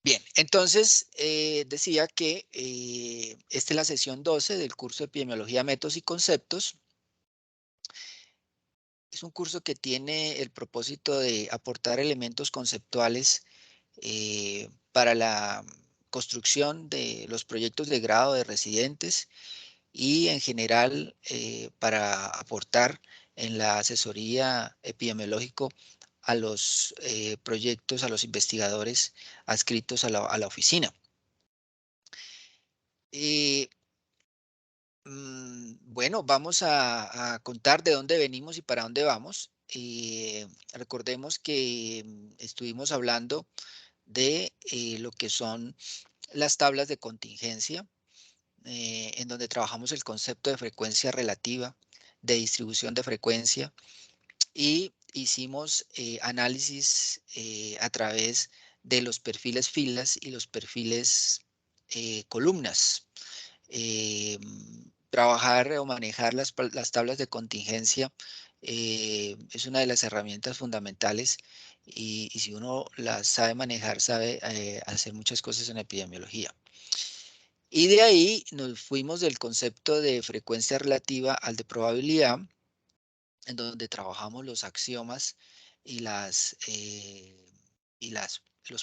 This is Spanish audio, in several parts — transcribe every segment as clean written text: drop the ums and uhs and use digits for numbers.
Bien, entonces decía que esta es la sesión 12 del curso de Epidemiología, Métodos y Conceptos. Es un curso que tiene el propósito de aportar elementos conceptuales para la construcción de los proyectos de grado de residentes y en general para aportar en la asesoría epidemiológico a los proyectos, a los investigadores adscritos a la oficina. Eh, bueno, vamos a contar de dónde venimos y para dónde vamos. Recordemos que estuvimos hablando de lo que son las tablas de contingencia, en donde trabajamos el concepto de frecuencia relativa, de distribución de frecuencia, y hicimos análisis a través de los perfiles filas y los perfiles columnas. Trabajar o manejar las tablas de contingencia es una de las herramientas fundamentales y si uno las sabe manejar, sabe hacer muchas cosas en epidemiología. Y de ahí nos fuimos del concepto de frecuencia relativa al de probabilidad, en donde trabajamos los axiomas y los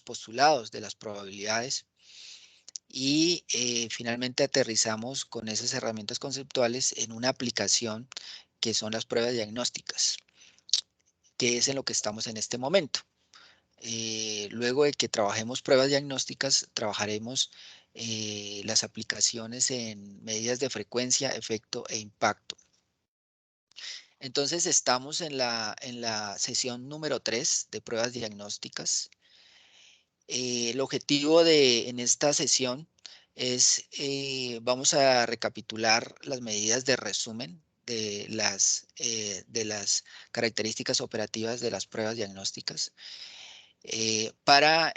postulados de las probabilidades. Y finalmente aterrizamos con esas herramientas conceptuales en una aplicación que son las pruebas diagnósticas, que es en lo que estamos en este momento. Luego de que trabajemos pruebas diagnósticas, trabajaremos las aplicaciones en medidas de frecuencia, efecto e impacto. Entonces estamos en la sesión número 3 de pruebas diagnósticas. El objetivo en esta sesión es, vamos a recapitular las medidas de resumen de las características operativas de las pruebas diagnósticas para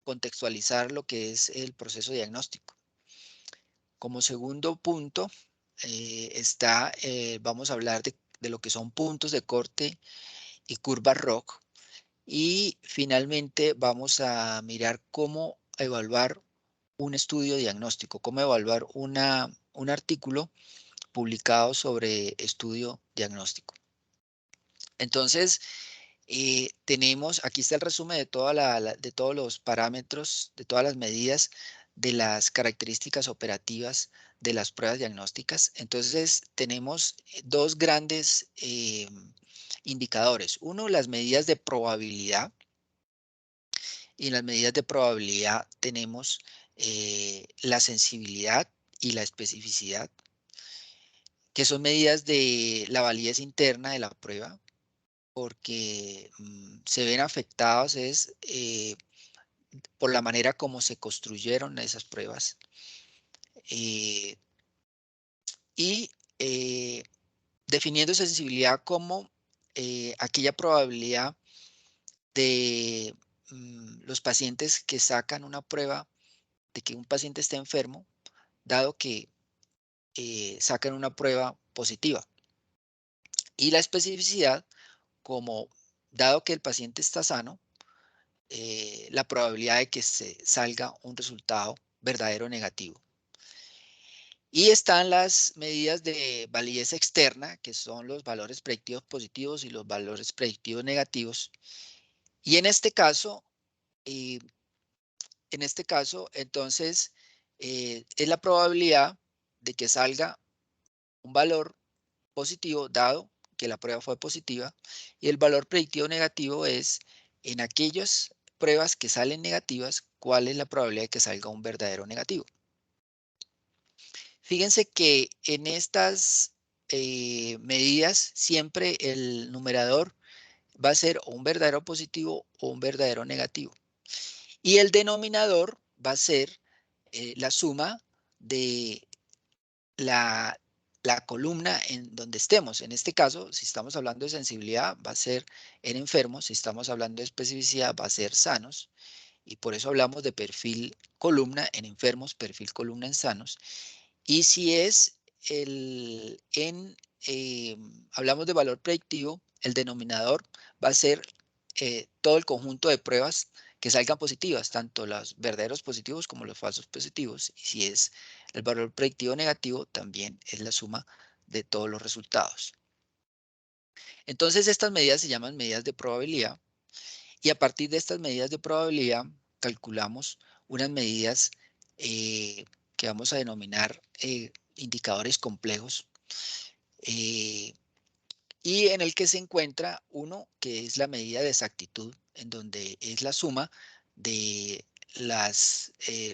contextualizar lo que es el proceso diagnóstico. Como segundo punto vamos a hablar de lo que son puntos de corte y curvas ROC. Y finalmente vamos a mirar cómo evaluar un estudio diagnóstico, cómo evaluar un artículo publicado sobre estudio diagnóstico. Entonces, aquí está el resumen de de todos los parámetros, de todas las medidas, de las características operativas de las pruebas diagnósticas. Entonces, tenemos dos grandes indicadores. Uno, las medidas de probabilidad. Y en las medidas de probabilidad tenemos la sensibilidad y la especificidad, que son medidas de la validez interna de la prueba, porque se ven afectados por la manera como se construyeron esas pruebas. eh, y definiendo sensibilidad como aquella probabilidad de los pacientes que sacan una prueba de que un paciente esté enfermo, dado que sacan una prueba positiva. Y la especificidad, como dado que el paciente está sano, la probabilidad de que se salga un resultado verdadero o negativo. Y están las medidas de validez externa, que son los valores predictivos positivos y los valores predictivos negativos. Y eh, en este caso, entonces, es la probabilidad de que salga un valor positivo dado que la prueba fue positiva y el valor predictivo negativo es en aquellas pruebas que salen negativas, cuál es la probabilidad de que salga un verdadero negativo. Fíjense que en estas medidas siempre el numerador va a ser o un verdadero positivo o un verdadero negativo. Y el denominador va a ser la suma de la columna en donde estemos. En este caso, si estamos hablando de sensibilidad, va a ser en enfermos. Si estamos hablando de especificidad, va a ser sanos. Y por eso hablamos de perfil columna en enfermos, perfil columna en sanos. Y si es hablamos de valor predictivo, el denominador va a ser todo el conjunto de pruebas que salgan positivas, tanto los verdaderos positivos como los falsos positivos. Y si es el valor predictivo negativo, también es la suma de todos los resultados. Entonces, estas medidas se llaman medidas de probabilidad. Y a partir de estas medidas de probabilidad, calculamos unas medidas que vamos a denominar indicadores complejos. Y en el que se encuentra uno que es la medida de exactitud, en donde es la suma de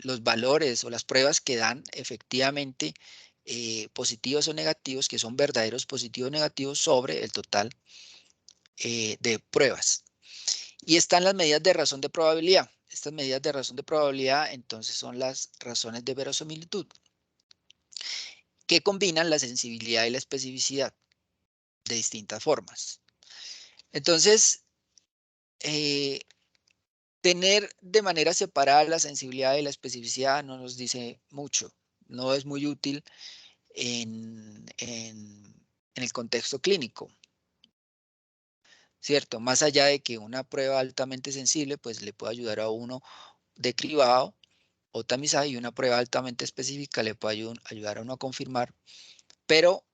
los valores o las pruebas que dan efectivamente positivos o negativos, que son verdaderos positivos o negativos sobre el total de pruebas. Y están las medidas de razón de probabilidad. Estas medidas de razón de probabilidad entonces son las razones de verosimilitud, que combinan la sensibilidad y la especificidad de distintas formas. Entonces, tener de manera separada la sensibilidad y la especificidad no nos dice mucho, no es muy útil en el contexto clínico, ¿cierto? Más allá de que una prueba altamente sensible pues le puede ayudar a uno de cribado o tamizaje, y una prueba altamente específica le puede ayudar a uno a confirmar, pero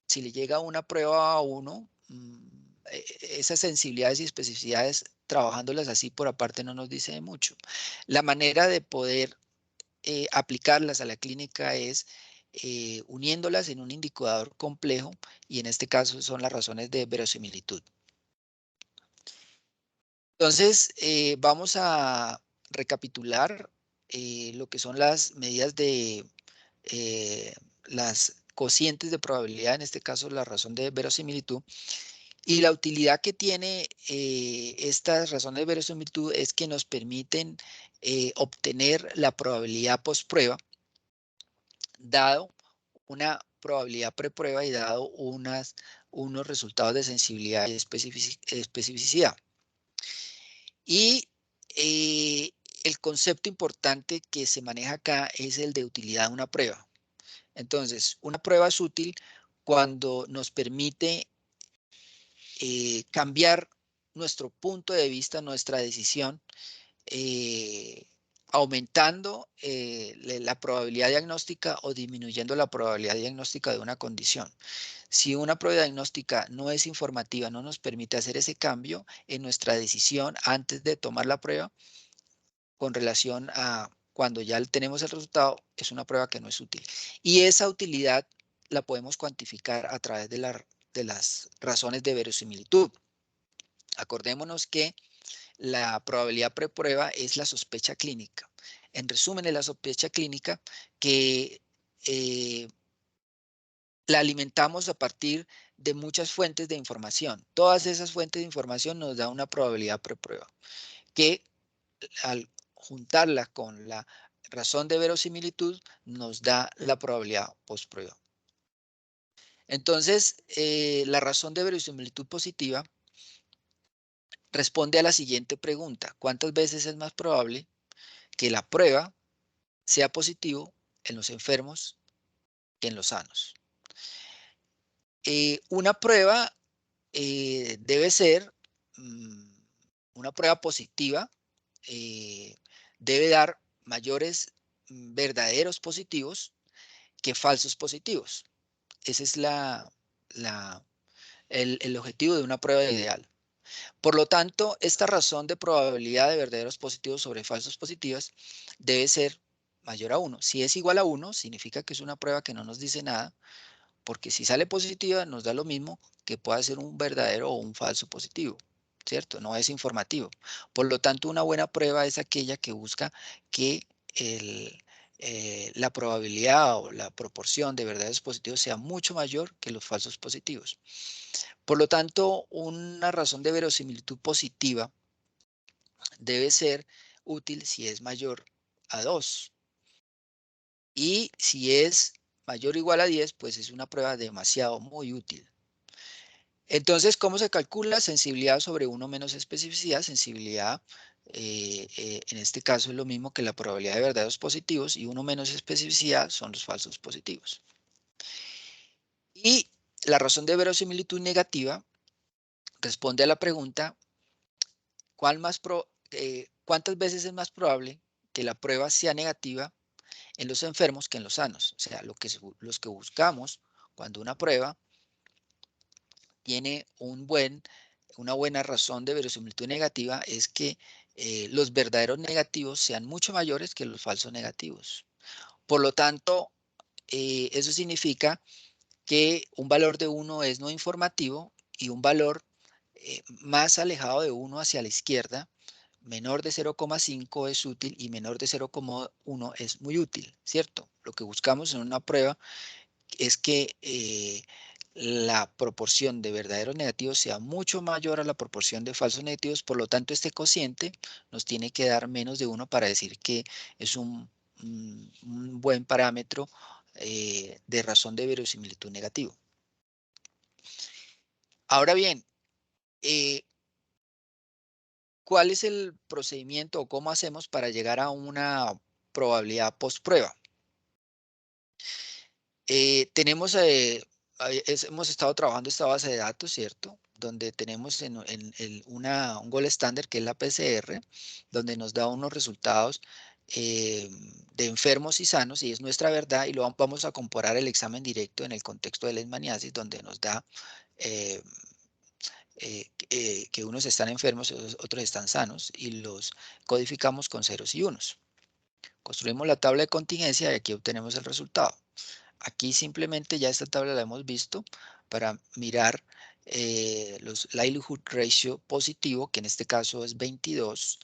si le llega una prueba a uno, esas sensibilidades y especificidades, trabajándolas así por aparte, no nos dice mucho. La manera de poder aplicarlas a la clínica es uniéndolas en un indicador complejo, y en este caso son las razones de verosimilitud. Entonces, vamos a recapitular lo que son las medidas de las cocientes de probabilidad, en este caso la razón de verosimilitud. Y la utilidad que tiene estas razones de verosimilitud es que nos permiten obtener la probabilidad postprueba, dado una probabilidad preprueba y dado unos resultados de sensibilidad y especificidad. Y el concepto importante que se maneja acá es el de utilidad de una prueba. Entonces, una prueba es útil cuando nos permite cambiar nuestro punto de vista, nuestra decisión, aumentando la probabilidad diagnóstica o disminuyendo la probabilidad diagnóstica de una condición. Si una prueba diagnóstica no es informativa, no nos permite hacer ese cambio en nuestra decisión antes de tomar la prueba, con relación a cuando ya tenemos el resultado, es una prueba que no es útil. Y esa utilidad la podemos cuantificar a través de las razones de verosimilitud. Acordémonos que la probabilidad preprueba es la sospecha clínica. En resumen, es la sospecha clínica que la alimentamos a partir de muchas fuentes de información. Todas esas fuentes de información nos dan una probabilidad preprueba, que al juntarla con la razón de verosimilitud nos da la probabilidad postprueba. Entonces, la razón de verosimilitud positiva responde a la siguiente pregunta: ¿cuántas veces es más probable que la prueba sea positivo en los enfermos que en los sanos? Una prueba debe ser una prueba positiva, debe dar mayores verdaderos positivos que falsos positivos. Ese es el objetivo de una prueba ideal. Por lo tanto, esta razón de probabilidad de verdaderos positivos sobre falsos positivos debe ser mayor a 1. Si es igual a 1, significa que es una prueba que no nos dice nada, porque si sale positiva nos da lo mismo que pueda ser un verdadero o un falso positivo, ¿cierto? No es informativo. Por lo tanto, una buena prueba es aquella que busca que la probabilidad o la proporción de verdaderos positivos sea mucho mayor que los falsos positivos. Por lo tanto, una razón de verosimilitud positiva debe ser útil si es mayor a 2. Y si es mayor o igual a 10, pues es una prueba demasiado muy útil. Entonces, ¿cómo se calcula? Sensibilidad sobre 1 menos especificidad. Sensibilidad, en este caso, es lo mismo que la probabilidad de verdaderos positivos, y 1 menos especificidad son los falsos positivos. Y la razón de verosimilitud negativa responde a la pregunta: ¿cuántas veces es más probable que la prueba sea negativa en los enfermos que en los sanos? O sea, los que buscamos cuando una prueba tiene una buena razón de verosimilitud negativa es que los verdaderos negativos sean mucho mayores que los falsos negativos. Por lo tanto, eso significa que un valor de 1 es no informativo y un valor más alejado de 1 hacia la izquierda, menor de 0,5 es útil y menor de 0,1 es muy útil, ¿cierto? Lo que buscamos en una prueba es que la proporción de verdaderos negativos sea mucho mayor a la proporción de falsos negativos, por lo tanto este cociente nos tiene que dar menos de 1 para decir que es un buen parámetro de razón de verosimilitud negativo. Ahora bien, ¿cuál es el procedimiento o cómo hacemos para llegar a una probabilidad post prueba? Hemos estado trabajando esta base de datos, ¿cierto? Donde tenemos un gold standard que es la PCR, donde nos da unos resultados de enfermos y sanos, y es nuestra verdad, y lo vamos a comparar el examen directo en el contexto de leishmaniasis, donde nos da eh, que unos están enfermos y otros están sanos, y los codificamos con ceros y unos. Construimos la tabla de contingencia y aquí obtenemos el resultado. Aquí simplemente ya esta tabla la hemos visto para mirar los likelihood ratio positivo, que en este caso es 22,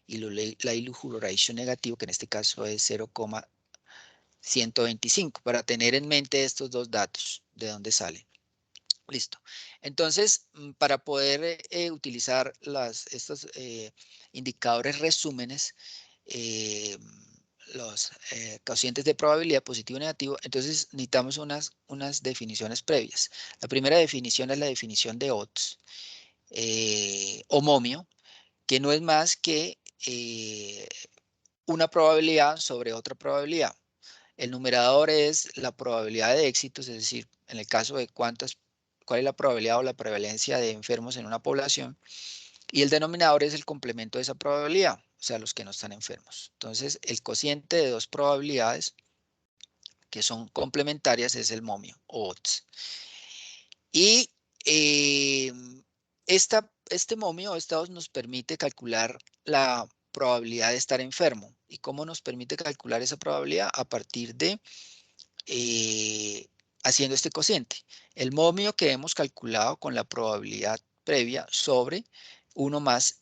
y los likelihood ratio negativo, que en este caso es 0,125, para tener en mente estos dos datos, de dónde salen. Listo. Entonces, para poder utilizar estos indicadores resúmenes, los cocientes de probabilidad positivo y negativo, entonces necesitamos unas definiciones previas. La primera definición es la definición de odds o momio, que no es más que una probabilidad sobre otra probabilidad. El numerador es la probabilidad de éxitos, es decir, en el caso de cuál es la probabilidad o la prevalencia de enfermos en una población, y el denominador es el complemento de esa probabilidad, o sea, los que no están enfermos. Entonces, el cociente de dos probabilidades que son complementarias es el momio, o odds. Y este momio, esta odds, nos permite calcular la probabilidad de estar enfermo. ¿Y cómo nos permite calcular esa probabilidad? A partir de haciendo este cociente. El momio que hemos calculado con la probabilidad previa sobre 1 más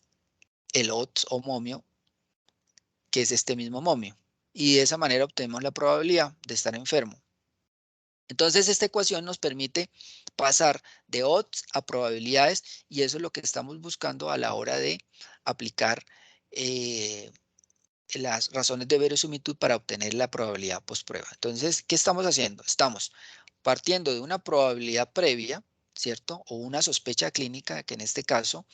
el odds o momio, que es este mismo momio. Y de esa manera obtenemos la probabilidad de estar enfermo. Entonces, esta ecuación nos permite pasar de odds a probabilidades, y eso es lo que estamos buscando a la hora de aplicar las razones de verosimilitud para obtener la probabilidad postprueba. Entonces, ¿qué estamos haciendo? Estamos partiendo de una probabilidad previa, ¿cierto? O una sospecha clínica, que en este caso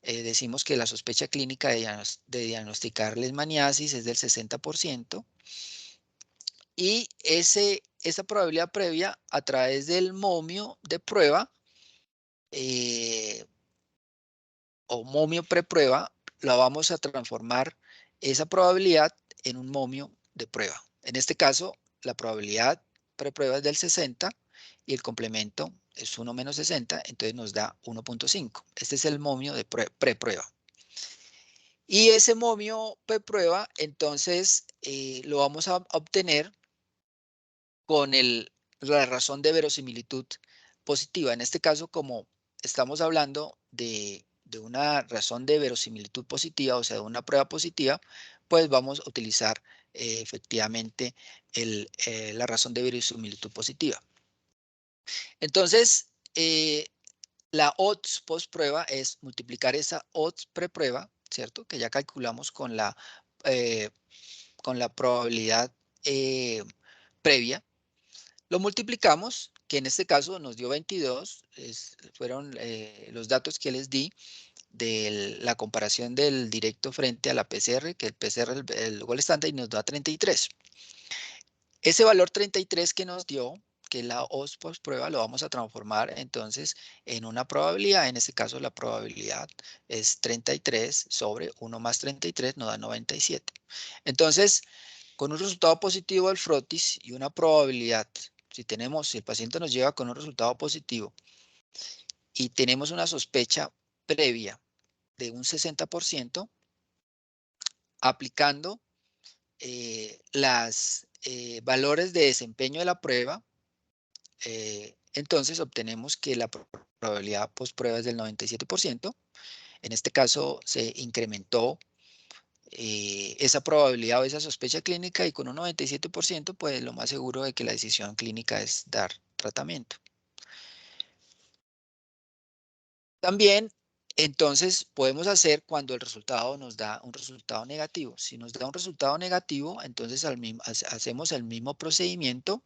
decimos que la sospecha clínica de diagnosticar leishmaniasis es del 60%, y esa probabilidad previa a través del momio de prueba o momio preprueba, la vamos a transformar esa probabilidad en un momio de prueba. En este caso, la probabilidad preprueba es del 60 y el complemento es 1 menos 60, entonces nos da 1.5. Este es el momio de preprueba. Y ese momio preprueba, entonces, lo vamos a obtener con la razón de verosimilitud positiva. En este caso, como estamos hablando de una razón de verosimilitud positiva, o sea, de una prueba positiva, pues vamos a utilizar efectivamente la razón de verosimilitud positiva. Entonces, la odds post prueba es multiplicar esa odds preprueba, ¿cierto? Que ya calculamos eh, con la probabilidad previa. Lo multiplicamos, que en este caso nos dio 22, fueron los datos que les di de la comparación del directo frente a la PCR, que el PCR es el gold estándar, y nos da 33. Ese valor 33 que nos dio que es la os postprueba, lo vamos a transformar entonces en una probabilidad. En este caso, la probabilidad es 33 sobre 1 más 33 nos da 97. Entonces, con un resultado positivo del frotis y una probabilidad, si el paciente nos llega con un resultado positivo y tenemos una sospecha previa de un 60%, aplicando los valores de desempeño de la prueba, entonces obtenemos que la probabilidad postprueba es del 97%. En este caso se incrementó esa probabilidad o esa sospecha clínica, y con un 97%, pues lo más seguro de que la decisión clínica es dar tratamiento. También, entonces, podemos hacer cuando el resultado nos da un resultado negativo. Si nos da un resultado negativo, entonces hacemos el mismo procedimiento.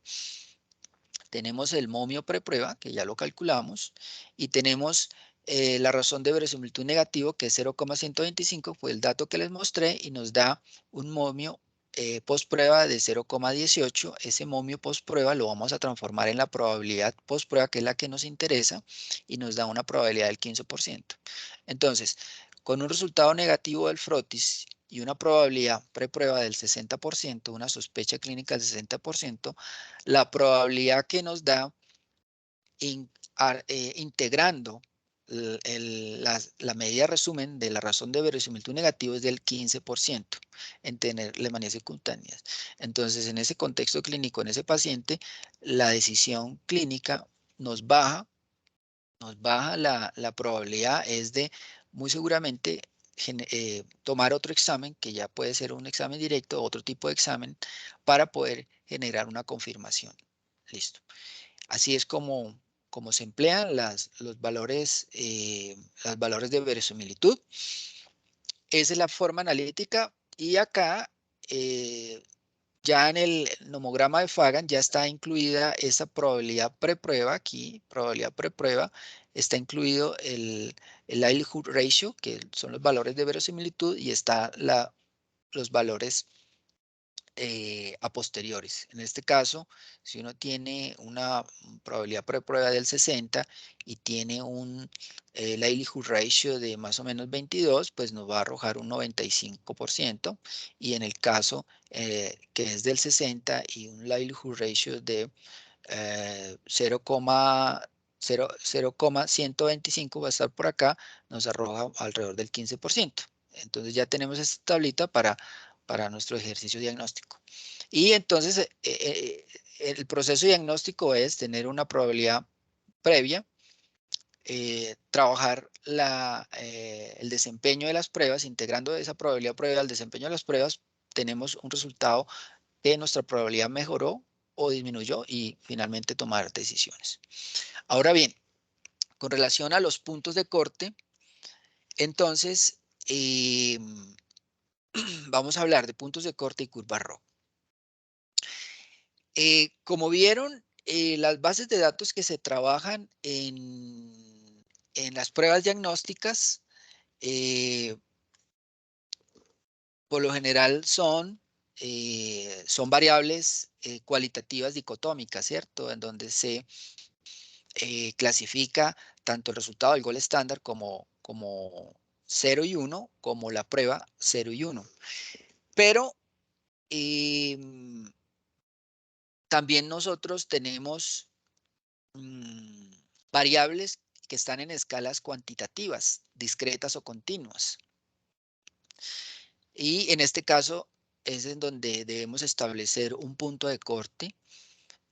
Tenemos el momio preprueba, que ya lo calculamos, y tenemos la razón de verosimilitud negativo, que es 0,125, fue el dato que les mostré, y nos da un momio postprueba de 0,18. Ese momio postprueba lo vamos a transformar en la probabilidad postprueba, que es la que nos interesa, y nos da una probabilidad del 15%. Entonces, con un resultado negativo del frotis y una probabilidad preprueba del 60%, una sospecha clínica del 60%, la probabilidad que nos da integrando la medida resumen de la razón de verosimilitud negativo es del 15% en tener lemanías simultáneas. Entonces, en ese contexto clínico, en ese paciente, la decisión clínica nos baja la probabilidad, es de muy seguramente tomar otro examen, que ya puede ser un examen directo, otro tipo de examen, para poder generar una confirmación. Listo. Así es como se emplean los valores de verosimilitud. Esa es la forma analítica, y acá ya en el nomograma de Fagan ya está incluida esa probabilidad preprueba. Aquí, probabilidad preprueba, está incluido el likelihood ratio, que son los valores de verosimilitud, y está los valores a posteriores. En este caso, si uno tiene una probabilidad preprueba del 60 y tiene un likelihood ratio de más o menos 22, pues nos va a arrojar un 95%. Y en el caso que es del 60 y un likelihood ratio de 0,125, va a estar por acá, nos arroja alrededor del 15%. Entonces ya tenemos esta tablita para nuestro ejercicio diagnóstico. Y entonces el proceso diagnóstico es tener una probabilidad previa, trabajar el desempeño de las pruebas. Integrando esa probabilidad previa al desempeño de las pruebas, tenemos un resultado que nuestra probabilidad mejoró o disminuyó, y finalmente tomar decisiones. Ahora bien, con relación a los puntos de corte, entonces vamos a hablar de puntos de corte y curva ROC. Como vieron, las bases de datos que se trabajan en las pruebas diagnósticas, por lo general son variables cualitativas dicotómicas, ¿cierto? En donde se clasifica tanto el resultado del gol estándar como 0 y 1, como la prueba 0 y 1. Pero también nosotros tenemos variables que están en escalas cuantitativas, discretas o continuas. Y en este caso es en donde debemos establecer un punto de corte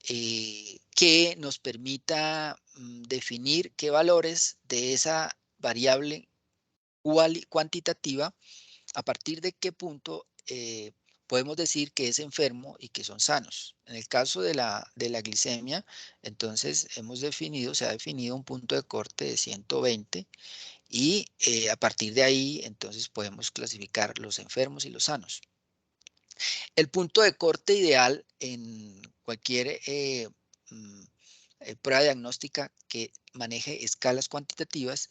que nos permita definir qué valores de esa variable cuantitativa, a partir de qué punto podemos decir que es enfermo y que son sanos. En el caso de la glicemia, entonces se ha definido un punto de corte de 120, y a partir de ahí entonces podemos clasificar los enfermos y los sanos. El punto de corte ideal en cualquier prueba diagnóstica que maneje escalas cuantitativas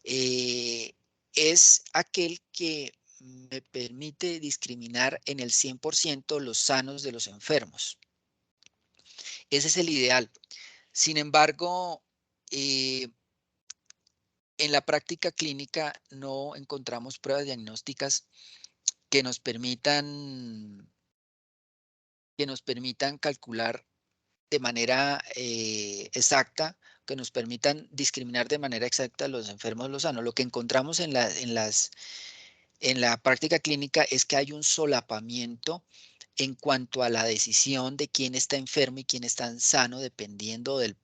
es aquel que me permite discriminar en el 100% los sanos de los enfermos. Ese es el ideal. Sin embargo, en la práctica clínica no encontramos pruebas diagnósticas que nos permitan, calcular de manera exacta, que nos permitan discriminar de manera exacta a los enfermos los sanos. Lo que encontramos en la práctica clínica es que hay un solapamiento en cuanto a la decisión de quién está enfermo y quién está sano, dependiendo del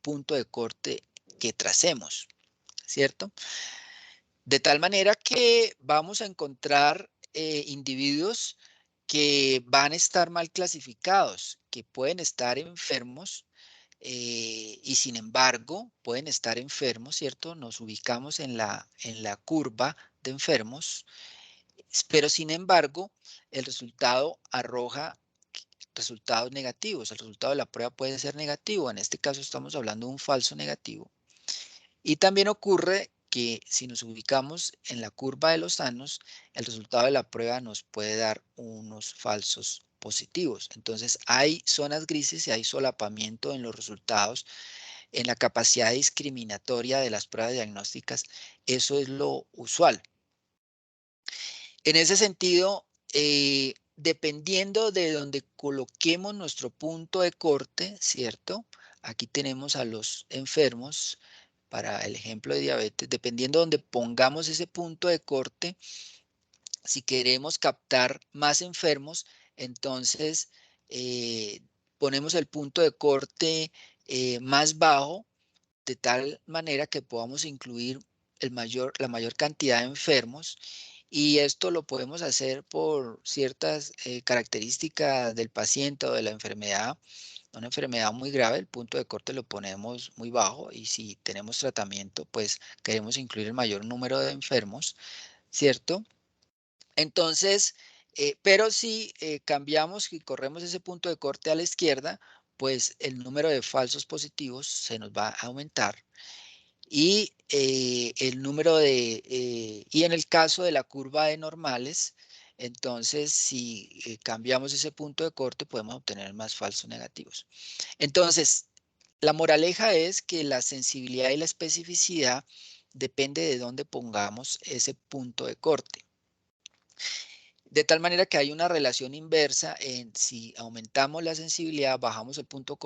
punto de corte que tracemos, ¿cierto? De tal manera que vamos a encontrar individuos que van a estar mal clasificados, que pueden estar enfermos y sin embargo pueden estar enfermos, ¿cierto? Nos ubicamos en la curva de enfermos, pero sin embargo el resultado arroja resultados negativos. El resultado de la prueba puede ser negativo. En este caso estamos hablando de un falso negativo. Y también ocurre que si nos ubicamos en la curva de los sanos, el resultado de la prueba nos puede dar unos falsos positivos. Entonces hay zonas grises y hay solapamiento en los resultados, en la capacidad discriminatoria de las pruebas diagnósticas. Eso es lo usual. En ese sentido, dependiendo de donde coloquemos nuestro punto de corte, ¿cierto? Aquí tenemos a los enfermos para el ejemplo de diabetes, dependiendo de donde pongamos ese punto de corte, si queremos captar más enfermos, entonces eh, ponemos el punto de corte más bajo, de tal manera que podamos incluir la mayor cantidad de enfermos. Y esto lo podemos hacer por ciertas características del paciente o de la enfermedad. Una enfermedad muy grave, el punto de corte lo ponemos muy bajo, y si tenemos tratamiento, pues queremos incluir el mayor número de enfermos, ¿cierto? Entonces, pero si cambiamos y corremos ese punto de corte a la izquierda, pues el número de falsos positivos se nos va a aumentar. Y el número y en el caso de la curva de normales, entonces si cambiamos ese punto de corte, podemos obtener más falsos negativos. Entonces, la moraleja es que la sensibilidad y la especificidad depende de dónde pongamos ese punto de corte. De tal manera que hay una relación inversa en si aumentamos la sensibilidad, bajamos el punto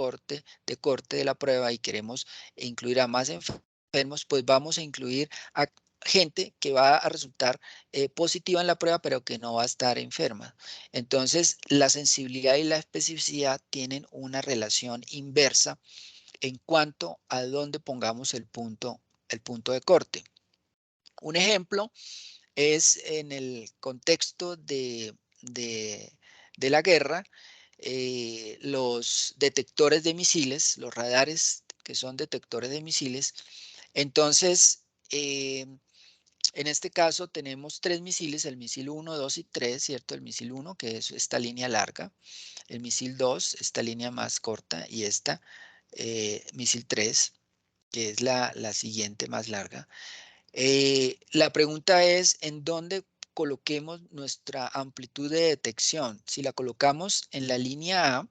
de corte de la prueba y queremos incluir a más enfermos, pues vamos a incluir a gente que va a resultar positiva en la prueba, pero que no va a estar enferma. Entonces, la sensibilidad y la especificidad tienen una relación inversa en cuanto a dónde pongamos el punto de corte. Un ejemplo es en el contexto de la guerra, los detectores de misiles, los radares que son detectores de misiles. Entonces, en este caso tenemos tres misiles, el misil 1, 2 y 3, ¿cierto? El misil 1, que es esta línea larga, el misil 2, esta línea más corta, y esta, misil 3, que es la siguiente más larga. La pregunta es, ¿en dónde coloquemos nuestra amplitud de detección? Si la colocamos en la línea A,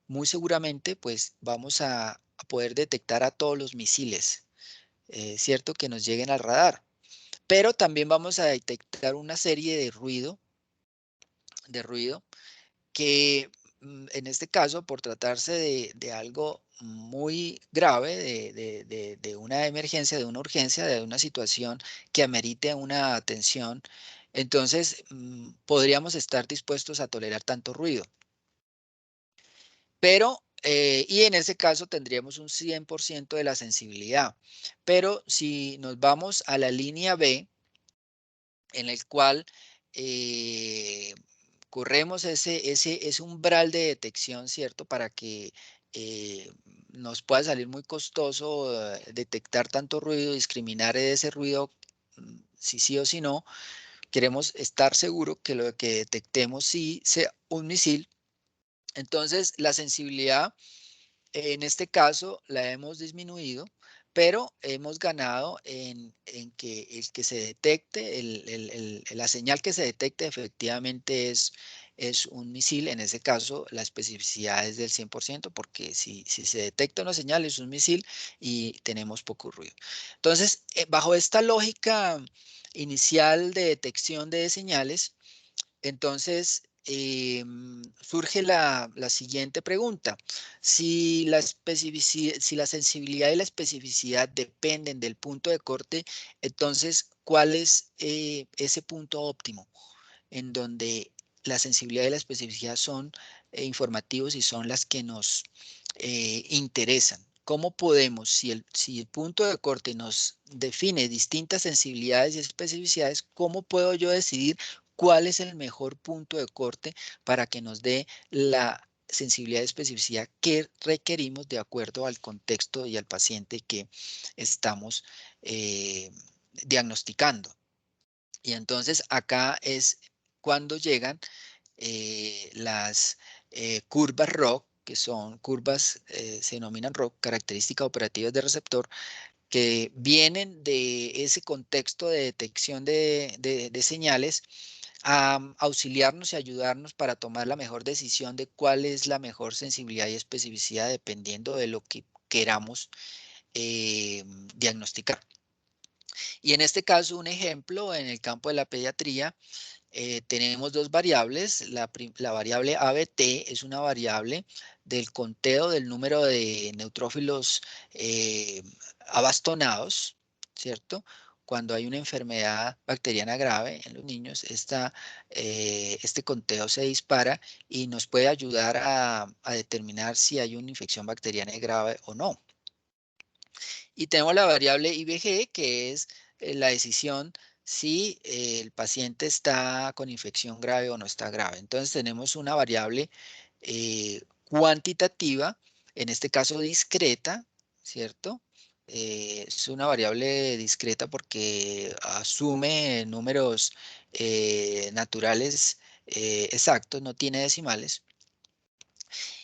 muy seguramente pues vamos a poder detectar a todos los misiles, ¿cierto? Que nos lleguen al radar. Pero también vamos a detectar una serie de ruido que en este caso, por tratarse de algo muy grave, de una emergencia, de una urgencia, de una situación que amerite una atención, entonces podríamos estar dispuestos a tolerar tanto ruido. Pero, y en ese caso tendríamos un 100% de la sensibilidad. Pero si nos vamos a la línea B, en el cual eh, corremos ese umbral de detección, ¿cierto? Para que nos pueda salir muy costoso detectar tanto ruido, discriminar ese ruido, si sí o si no. Queremos estar seguro que lo que detectemos sí sea un misil. Entonces, la sensibilidad en este caso la hemos disminuido, pero hemos ganado en que el que se detecte, la señal que se detecte efectivamente es un misil. En ese caso, la especificidad es del 100%, porque si se detecta una señal es un misil y tenemos poco ruido. Entonces, bajo esta lógica inicial de detección de señales, entonces surge la siguiente pregunta. Si la sensibilidad y la especificidad dependen del punto de corte, entonces, ¿cuál es ese punto óptimo en donde la sensibilidad y la especificidad son informativos y son las que nos interesan? ¿Cómo podemos, si el punto de corte nos define distintas sensibilidades y especificidades, cómo puedo yo decidir cuál es el mejor punto de corte para que nos dé la sensibilidad y especificidad que requerimos de acuerdo al contexto y al paciente que estamos diagnosticando? Y entonces acá es cuando llegan las curvas ROC, que son curvas, se denominan ROC, características operativas de receptor, que vienen de ese contexto de detección de señales a auxiliarnos y ayudarnos para tomar la mejor decisión de cuál es la mejor sensibilidad y especificidad dependiendo de lo que queramos diagnosticar. Y en este caso, un ejemplo, en el campo de la pediatría, tenemos dos variables. La variable ABT es una variable del conteo del número de neutrófilos abastonados, ¿cierto? Cuando hay una enfermedad bacteriana grave en los niños, este conteo se dispara y nos puede ayudar a determinar si hay una infección bacteriana grave o no. Y tenemos la variable IBG, que es la decisión si el paciente está con infección grave o no está grave. Entonces tenemos una variable cuantitativa, en este caso discreta, ¿cierto? Es una variable discreta porque asume números naturales exactos, no tiene decimales.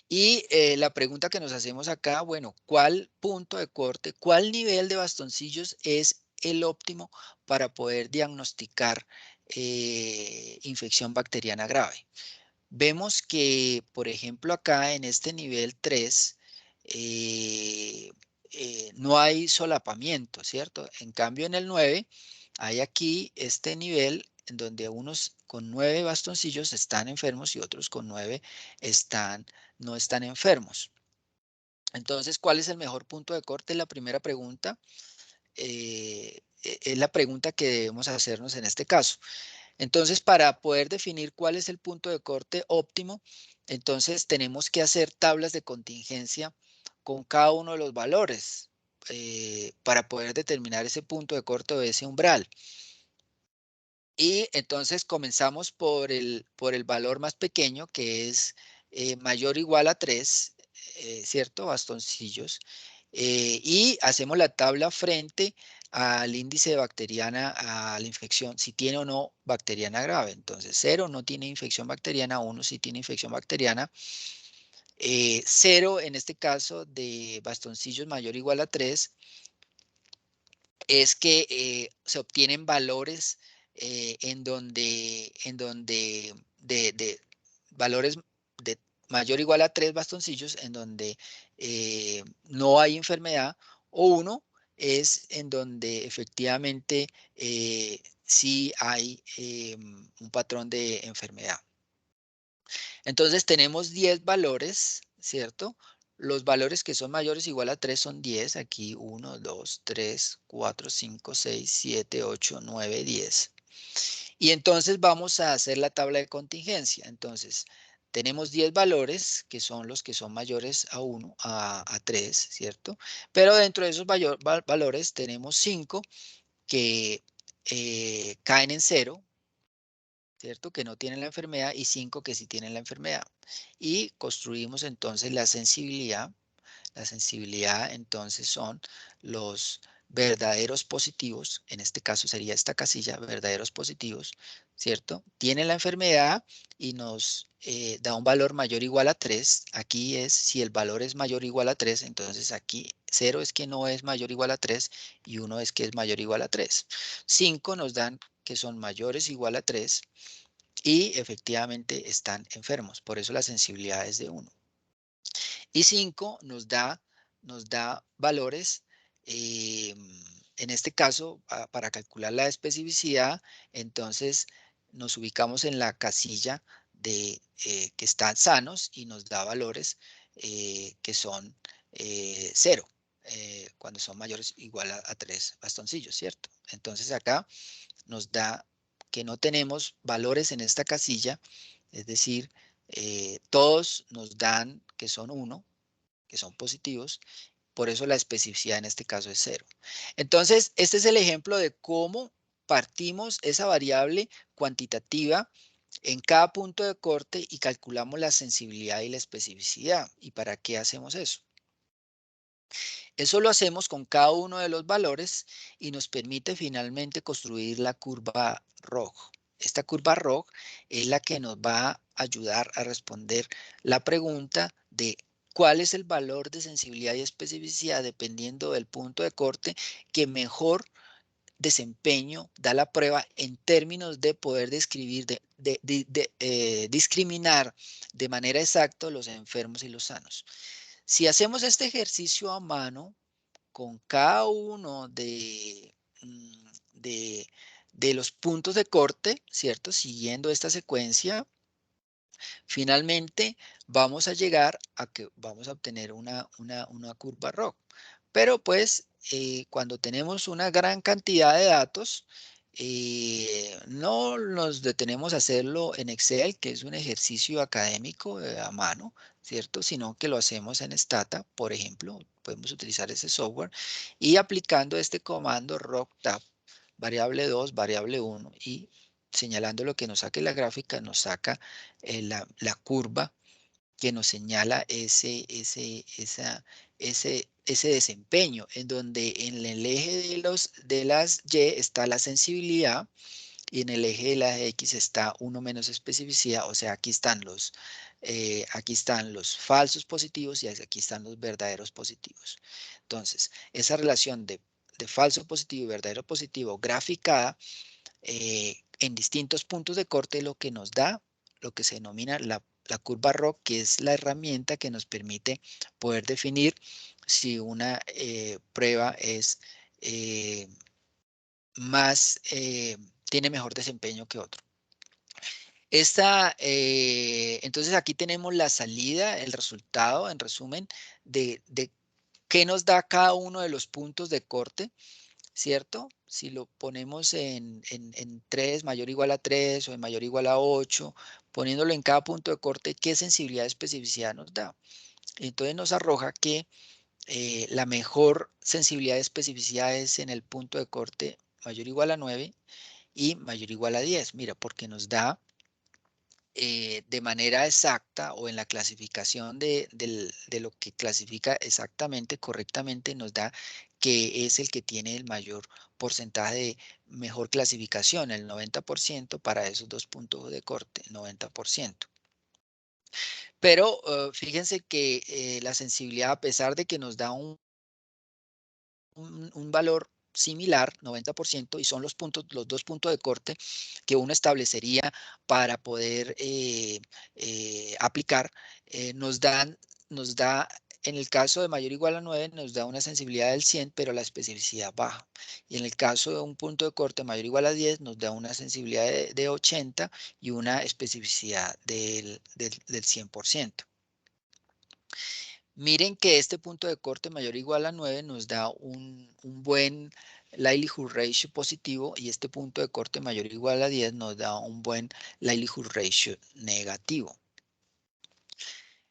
Y la pregunta que nos hacemos acá, bueno, ¿cuál punto de corte, cuál nivel de bastoncillos es el óptimo para poder diagnosticar infección bacteriana grave? Vemos que, por ejemplo, acá en este nivel 3 eh, no hay solapamiento, ¿cierto? En cambio, en el 9 hay aquí este nivel en donde unos con 9 bastoncillos están enfermos y otros con 9 no están enfermos. Entonces, ¿cuál es el mejor punto de corte? La primera pregunta es la pregunta que debemos hacernos en este caso. Entonces, para poder definir cuál es el punto de corte óptimo, entonces tenemos que hacer tablas de contingencia con cada uno de los valores para poder determinar ese punto de corte o ese umbral. Y entonces comenzamos por el valor más pequeño, que es mayor o igual a 3, ¿cierto? Bastoncillos. Y hacemos la tabla frente al índice de bacteriana, a la infección, si tiene o no bacteriana grave. Entonces, 0 no tiene infección bacteriana, 1 sí tiene infección bacteriana. 0 en este caso de bastoncillos mayor o igual a 3 es que se obtienen valores de valores de mayor o igual a 3 bastoncillos en donde no hay enfermedad, o 1 es en donde efectivamente sí hay un patrón de enfermedad. Entonces tenemos 10 valores, ¿cierto? Los valores que son mayores o igual a 3 son 10. Aquí 1, 2, 3, 4, 5, 6, 7, 8, 9, 10. Y entonces vamos a hacer la tabla de contingencia. Entonces tenemos 10 valores que son los que son mayores a 1, a 3, ¿cierto? Pero dentro de esos valores tenemos 5 que caen en 0, ¿cierto? Que no tienen la enfermedad, y 5 que sí tienen la enfermedad. Y construimos entonces la sensibilidad. La sensibilidad entonces son los verdaderos positivos, en este caso sería esta casilla, verdaderos positivos, ¿cierto? Tienen la enfermedad y nos da un valor mayor o igual a 3. Aquí es, si el valor es mayor o igual a 3, entonces aquí 0 es que no es mayor o igual a 3 y 1 es que es mayor o igual a 3. 5 nos dan que son mayores o igual a 3 y efectivamente están enfermos. Por eso la sensibilidad es de 1. Y 5 nos da valores, en este caso, para calcular la especificidad, entonces nos ubicamos en la casilla de que están sanos y nos da valores que son 0, cuando son mayores o igual a 3 bastoncillos, ¿cierto? Entonces acá nos da que no tenemos valores en esta casilla, es decir, todos nos dan que son 1, que son positivos, por eso la especificidad en este caso es 0. Entonces, este es el ejemplo de cómo partimos esa variable cuantitativa en cada punto de corte y calculamos la sensibilidad y la especificidad. ¿Y para qué hacemos eso? Eso lo hacemos con cada uno de los valores y nos permite finalmente construir la curva ROG. Esta curva ROG es la que nos va a ayudar a responder la pregunta de cuál es el valor de sensibilidad y especificidad dependiendo del punto de corte que mejor desempeño da la prueba en términos de poder describir, discriminar de manera exacta los enfermos y los sanos. Si hacemos este ejercicio a mano, con cada uno de, de los puntos de corte, ¿cierto? Siguiendo esta secuencia, finalmente vamos a llegar a que vamos a obtener una curva ROC. Pero pues cuando tenemos una gran cantidad de datos, no nos detenemos a hacerlo en Excel, que es un ejercicio académico a mano, ¿cierto? Sino que lo hacemos en Stata, por ejemplo, podemos utilizar ese software y aplicando este comando ROCTAP, variable 2, variable 1 y señalando lo que nos saque la gráfica, nos saca la curva que nos señala ese desempeño, en donde en el eje de las Y está la sensibilidad y en el eje de las X está 1 menos especificidad, o sea, aquí están los falsos positivos y aquí están los verdaderos positivos. Entonces, esa relación de falso positivo y verdadero positivo graficada en distintos puntos de corte, lo que nos da lo que se denomina la curva ROC, que es la herramienta que nos permite poder definir si una prueba es eh, tiene mejor desempeño que otro. Entonces aquí tenemos la salida, el resultado, en resumen, de qué nos da cada uno de los puntos de corte, ¿cierto? Si lo ponemos en 3, mayor o igual a 3 o en mayor o igual a 8, poniéndolo en cada punto de corte, ¿qué sensibilidad y especificidad nos da? Entonces nos arroja que la mejor sensibilidad y especificidad es en el punto de corte mayor o igual a 9 y mayor o igual a 10. Mira, porque nos da de manera exacta o en la clasificación de lo que clasifica exactamente, correctamente, nos da que es el que tiene el mayor porcentaje de mejor clasificación, el 90% para esos dos puntos de corte, 90%. Pero fíjense que la sensibilidad, a pesar de que nos da un valor similar, 90%, y son los dos puntos de corte que uno establecería para poder aplicar, nos da, en el caso de mayor o igual a 9, nos da una sensibilidad del 100, pero la especificidad baja. Y en el caso de un punto de corte mayor o igual a 10, nos da una sensibilidad de 80 y una especificidad del 100%. Miren que este punto de corte mayor o igual a 9 nos da un buen likelihood ratio positivo y este punto de corte mayor o igual a 10 nos da un buen likelihood ratio negativo.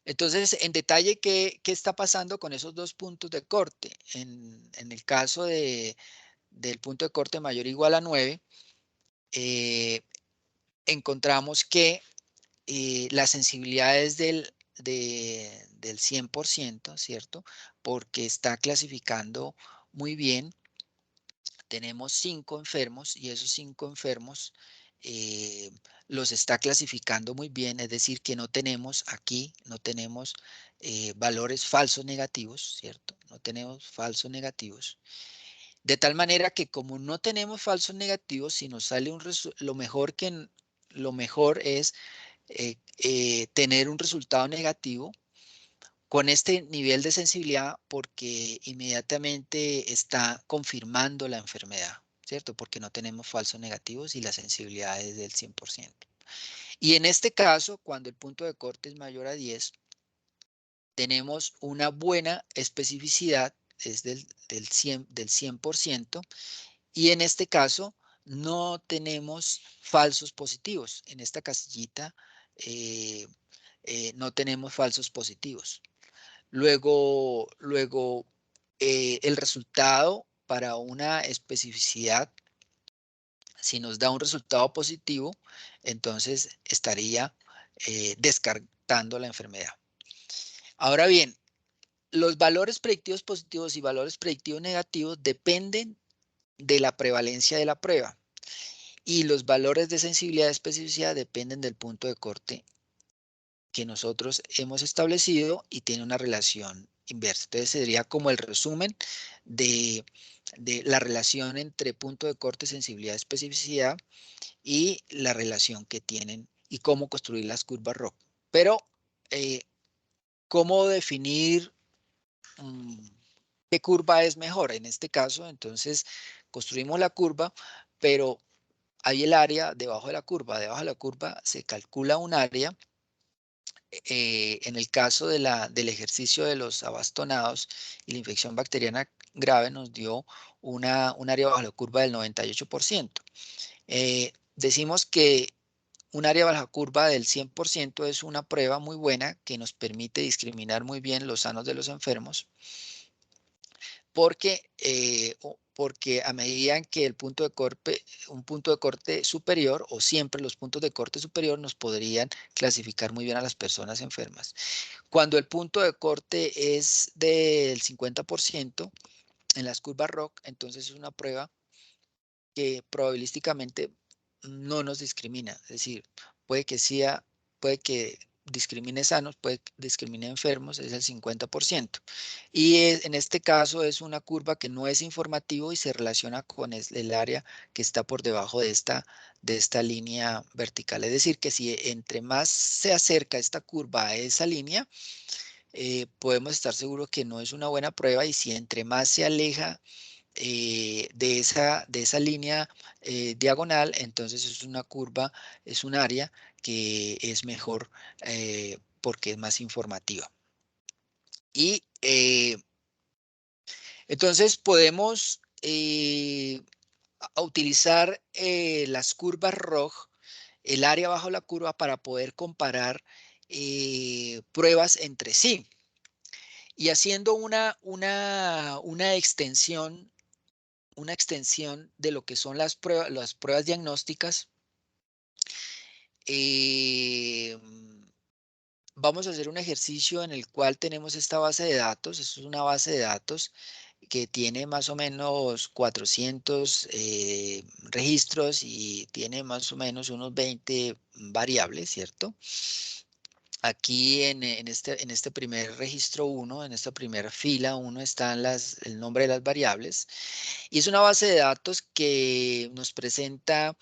Entonces, en detalle, ¿qué está pasando con esos dos puntos de corte? En el caso del punto de corte mayor o igual a 9, encontramos que la sensibilidad es del 100%, ¿cierto? Porque está clasificando muy bien. Tenemos 5 enfermos y esos 5 enfermos eh, los está clasificando muy bien, es decir, que no tenemos aquí, no tenemos valores falsos negativos, ¿cierto? No tenemos falsos negativos. De tal manera que como no tenemos falsos negativos, si nos sale lo mejor lo mejor es tener un resultado negativo con este nivel de sensibilidad porque inmediatamente está confirmando la enfermedad, ¿cierto? Porque no tenemos falsos negativos y la sensibilidad es del 100%. Y en este caso, cuando el punto de corte es mayor a 10, tenemos una buena especificidad, es del 100%, y en este caso no tenemos falsos positivos. En esta casillita eh, no tenemos falsos positivos. Luego el resultado para una especificidad, si nos da un resultado positivo, entonces estaría descartando la enfermedad. Ahora bien, los valores predictivos positivos y valores predictivos negativos dependen de la prevalencia de la prueba y los valores de sensibilidad y especificidad dependen del punto de corte que nosotros hemos establecido y tiene una relación inversa. Entonces sería como el resumen de, de la relación entre punto de corte, sensibilidad, especificidad y la relación que tienen y cómo construir las curvas ROC. Pero, ¿cómo definir qué curva es mejor? En este caso, entonces, construimos la curva, pero hay el área debajo de la curva. Debajo de la curva se calcula un área. En el caso del ejercicio de los abastonados y la infección bacteriana grave nos dio un área bajo la curva del 98%. Decimos que un área bajo la curva del 100% es una prueba muy buena que nos permite discriminar muy bien los sanos de los enfermos porque a medida que un punto de corte superior, o siempre los puntos de corte superior, nos podrían clasificar muy bien a las personas enfermas. Cuando el punto de corte es del 50% en las curvas ROC, entonces es una prueba que probabilísticamente no nos discrimina. Es decir, puede que discrimine sanos, puede que discrimine enfermos, es el 50%. Y en este caso es una curva que no es informativo y se relaciona con el área que está por debajo de esta línea vertical. Es decir, que si entre más se acerca esta curva a esa línea, podemos estar seguros que no es una buena prueba, y si entre más se aleja de esa línea diagonal, entonces es una curva, es un área que es mejor porque es más informativa. Y entonces podemos utilizar las curvas ROG, el área bajo la curva, para poder comparar pruebas entre sí. Y haciendo una extensión de lo que son las pruebas diagnósticas, eh, vamos a hacer un ejercicio en el cual tenemos esta base de datos. Esto es una base de datos que tiene más o menos 400 registros y tiene más o menos unos 20 variables, ¿cierto? Aquí en este primer registro 1, en esta primera fila 1, están el nombre de las variables. Y es una base de datos que nos presenta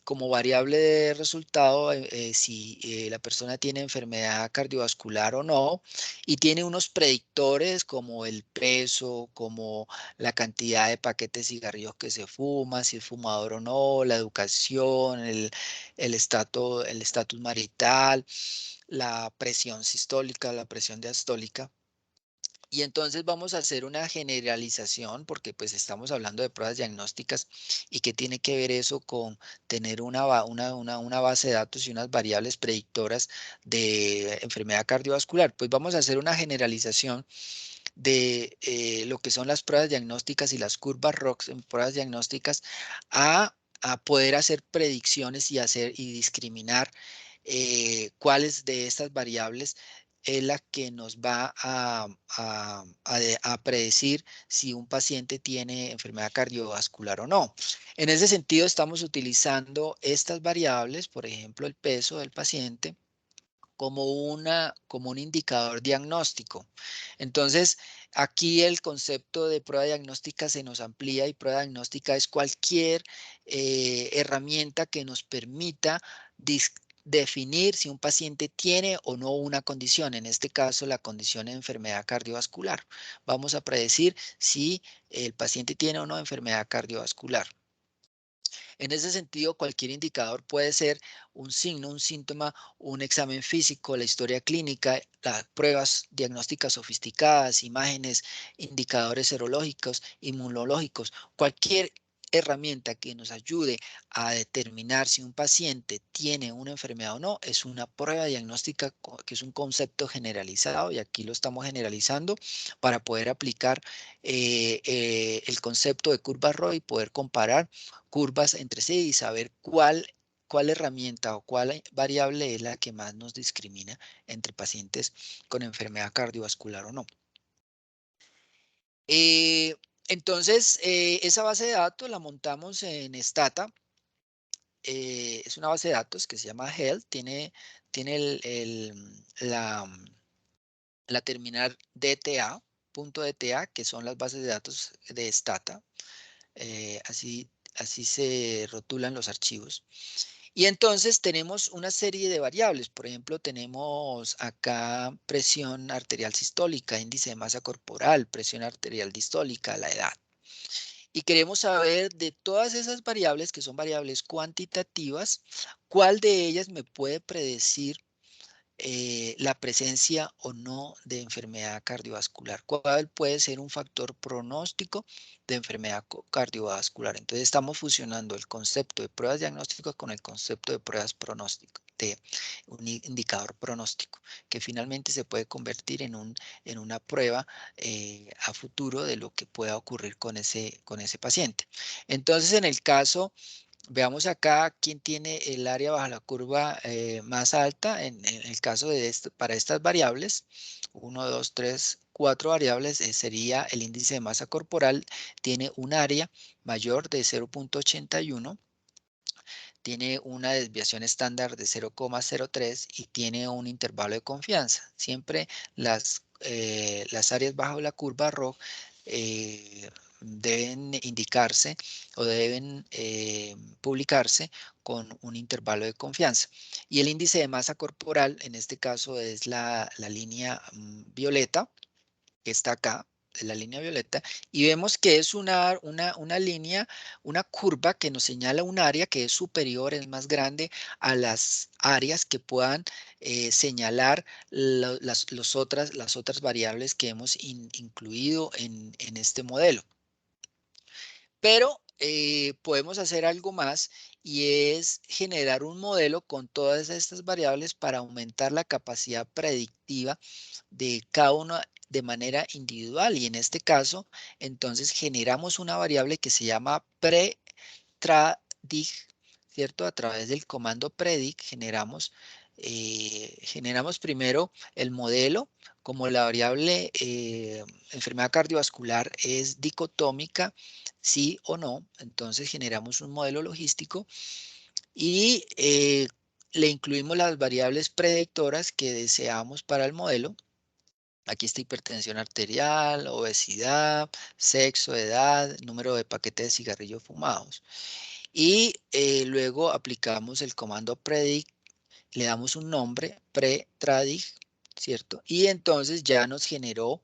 como variable de resultado si la persona tiene enfermedad cardiovascular o no, y tiene unos predictores como el peso, como la cantidad de paquetes de cigarrillos que se fuma, si es fumador o no, la educación, el estatus marital, la presión sistólica, la presión diastólica. Y entonces vamos a hacer una generalización porque pues estamos hablando de pruebas diagnósticas, y qué tiene que ver eso con tener una base de datos y unas variables predictoras de enfermedad cardiovascular. Pues vamos a hacer una generalización de lo que son las pruebas diagnósticas y las curvas ROX en pruebas diagnósticas a poder hacer predicciones y discriminar cuáles de estas variables es la que nos va a predecir si un paciente tiene enfermedad cardiovascular o no. En ese sentido, estamos utilizando estas variables, por ejemplo, el peso del paciente, como un indicador diagnóstico. Entonces, aquí el concepto de prueba diagnóstica se nos amplía, y prueba diagnóstica es cualquier herramienta que nos permita definir si un paciente tiene o no una condición, en este caso la condición de enfermedad cardiovascular. Vamos a predecir si el paciente tiene o no enfermedad cardiovascular. En ese sentido, cualquier indicador puede ser un signo, un síntoma, un examen físico, la historia clínica, las pruebas diagnósticas sofisticadas, imágenes, indicadores serológicos, inmunológicos, cualquier herramienta que nos ayude a determinar si un paciente tiene una enfermedad o no, es una prueba diagnóstica que es un concepto generalizado y aquí lo estamos generalizando para poder aplicar el concepto de curva ROI y poder comparar curvas entre sí y saber cuál herramienta o cuál variable es la que más nos discrimina entre pacientes con enfermedad cardiovascular o no. Eh, entonces, esa base de datos la montamos en Stata. Es una base de datos que se llama Health, tiene la terminal DTA, punto DTA, que son las bases de datos de Stata. Así se rotulan los archivos. Y entonces tenemos una serie de variables. Por ejemplo, tenemos acá presión arterial sistólica, índice de masa corporal, presión arterial distólica, la edad. Y queremos saber de todas esas variables, que son variables cuantitativas, cuál de ellas me puede predecir la presencia o no de enfermedad cardiovascular. ¿Cuál puede ser un factor pronóstico de enfermedad cardiovascular? Entonces estamos fusionando el concepto de pruebas diagnósticas con el concepto de pruebas pronóstico, de un indicador pronóstico, que finalmente se puede convertir en una prueba a futuro de lo que pueda ocurrir con ese paciente. Entonces, en el caso veamos acá quién tiene el área bajo la curva más alta. En el caso de para estas variables, 1, 2, 3, 4 variables, sería el índice de masa corporal, tiene un área mayor de 0.81, tiene una desviación estándar de 0,03 y tiene un intervalo de confianza. Siempre las áreas bajo la curva ROG deben indicarse o deben publicarse con un intervalo de confianza. Y el índice de masa corporal, en este caso es la línea violeta, que está acá, de la línea violeta, y vemos que es una línea, una curva que nos señala un área que es superior, es más grande a las áreas que puedan señalar las otras variables que hemos incluido en este modelo. Pero podemos hacer algo más y es generar un modelo con todas estas variables para aumentar la capacidad predictiva de cada uno de manera individual. Y en este caso, entonces generamos una variable que se llama predict, ¿cierto? A través del comando predict generamos primero el modelo. Como la variable enfermedad cardiovascular es dicotómica, sí o no, entonces generamos un modelo logístico y le incluimos las variables predictoras que deseamos para el modelo. Aquí está hipertensión arterial, obesidad, sexo, edad, número de paquetes de cigarrillos fumados. Y luego aplicamos el comando predict, le damos un nombre, pre-tradic, ¿cierto? Y entonces ya nos generó,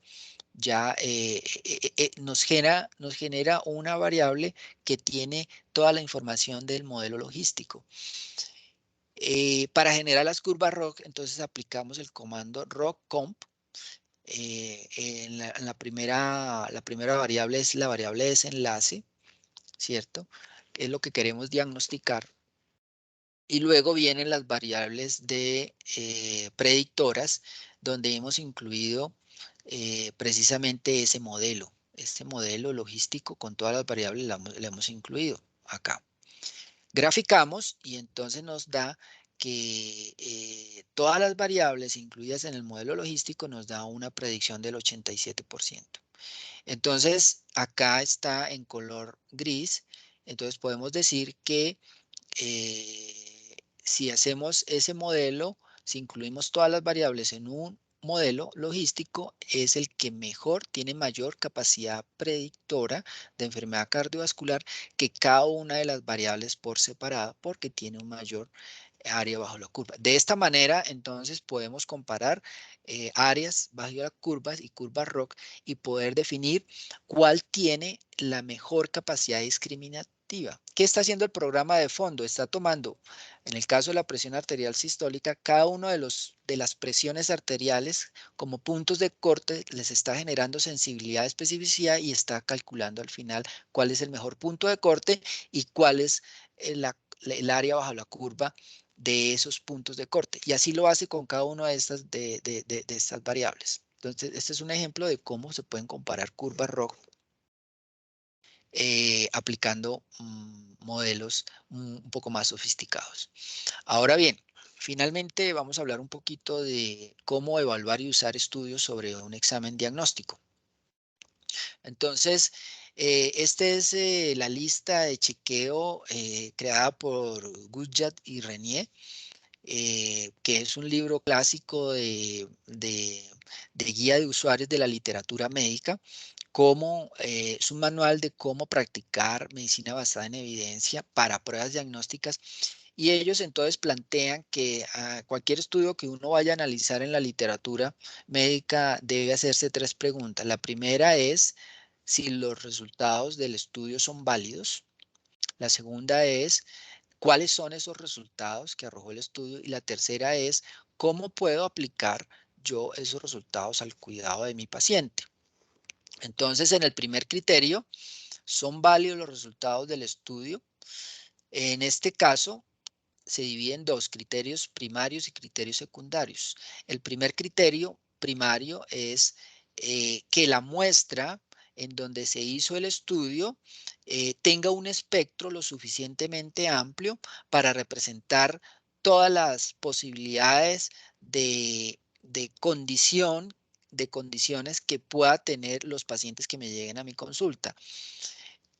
nos genera una variable que tiene toda la información del modelo logístico. Para generar las curvas ROC, entonces aplicamos el comando ROC-comp. La primera variable es la variable desenlace, ¿cierto? Es lo que queremos diagnosticar. Y luego vienen las variables de predictoras, donde hemos incluido precisamente este modelo logístico con todas las variables la hemos incluido acá. Graficamos y entonces nos da que todas las variables incluidas en el modelo logístico nos da una predicción del 87%. Entonces, acá está en color gris. Entonces, podemos decir que si hacemos ese modelo, si incluimos todas las variables en un modelo logístico es el que mejor tiene mayor capacidad predictora de enfermedad cardiovascular que cada una de las variables por separado, porque tiene un mayor área bajo la curva. De esta manera, entonces, podemos comparar áreas bajo la curva y curvas ROC y poder definir cuál tiene la mejor capacidad discriminativa. ¿Qué está haciendo el programa de fondo? Está tomando, en el caso de la presión arterial sistólica, cada uno de las presiones arteriales como puntos de corte les está generando sensibilidad, especificidad y está calculando al final cuál es el mejor punto de corte y cuál es el área bajo la curva de esos puntos de corte. Y así lo hace con cada una de estas variables. Entonces, este es un ejemplo de cómo se pueden comparar curvas ROC aplicando modelos un poco más sofisticados. Ahora bien, finalmente vamos a hablar un poquito de cómo evaluar y usar estudios sobre un examen diagnóstico. Entonces, esta es la lista de chequeo creada por Gudjat y Renier, que es un libro clásico de guía de usuarios de la literatura médica, es un manual de cómo practicar medicina basada en evidencia para pruebas diagnósticas. Y ellos entonces plantean que cualquier estudio que uno vaya a analizar en la literatura médica debe hacerse tres preguntas. La primera es si los resultados del estudio son válidos. La segunda es cuáles son esos resultados que arrojó el estudio. Y la tercera es cómo puedo aplicar yo esos resultados al cuidado de mi paciente. Entonces, en el primer criterio, ¿son válidos los resultados del estudio? En este caso, se divide en dos, criterios primarios y criterios secundarios. El primer criterio primario es que la muestra en donde se hizo el estudio tenga un espectro lo suficientemente amplio para representar todas las posibilidades de condición, de condiciones que pueda tener los pacientes que me lleguen a mi consulta.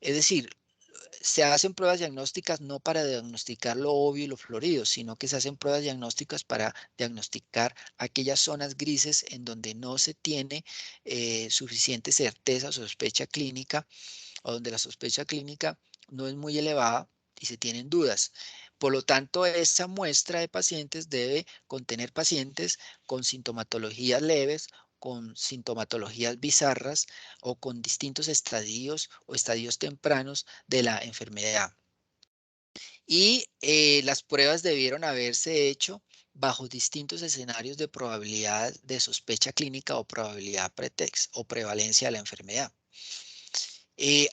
Es decir, se hacen pruebas diagnósticas no para diagnosticar lo obvio y lo florido, sino que se hacen pruebas diagnósticas para diagnosticar aquellas zonas grises en donde no se tiene suficiente certeza o sospecha clínica, o donde la sospecha clínica no es muy elevada y se tienen dudas. Por lo tanto, esa muestra de pacientes debe contener pacientes con sintomatologías leves, con sintomatologías bizarras o con distintos estadios o estadios tempranos de la enfermedad. Y las pruebas debieron haberse hecho bajo distintos escenarios de probabilidad de sospecha clínica o probabilidad pretext o prevalencia de la enfermedad.